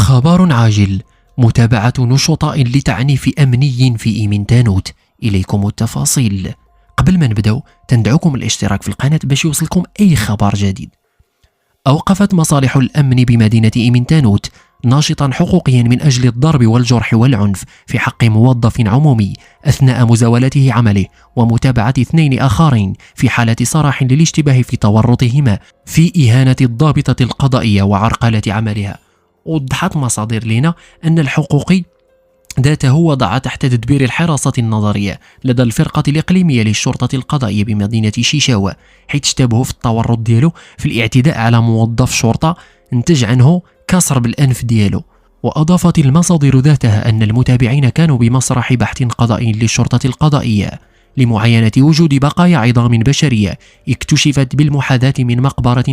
خبر عاجل: متابعة نشطاء لتعنيف أمني في إيمنتانوت. إليكم التفاصيل. قبل ما نبداو تندعوكم الاشتراك في القناة باش يوصلكم أي خبر جديد. أوقفت مصالح الأمن بمدينة إيمنتانوت ناشطا حقوقيا من أجل الضرب والجرح والعنف في حق موظف عمومي أثناء مزاولته عمله، ومتابعة 2 آخرين في حالة صراح للاشتباه في تورطهما في إهانة الضابطة القضائية وعرقلة عملها. وضحت مصادر لنا أن الحقوقي ذاته وضع تحت تدبير الحراسة النظرية لدى الفرقة الإقليمية للشرطة القضائية بمدينة شيشاوا، حيث اشتبهوا في التورط ديالو في الاعتداء على موظف شرطة انتج عنه كسر بالأنف ديالو. وأضافت المصادر ذاتها أن المتابعين كانوا بمسرح بحث قضائي للشرطة القضائية لمعاينة وجود بقايا عظام بشرية اكتشفت بالمحاذاة من مقبرة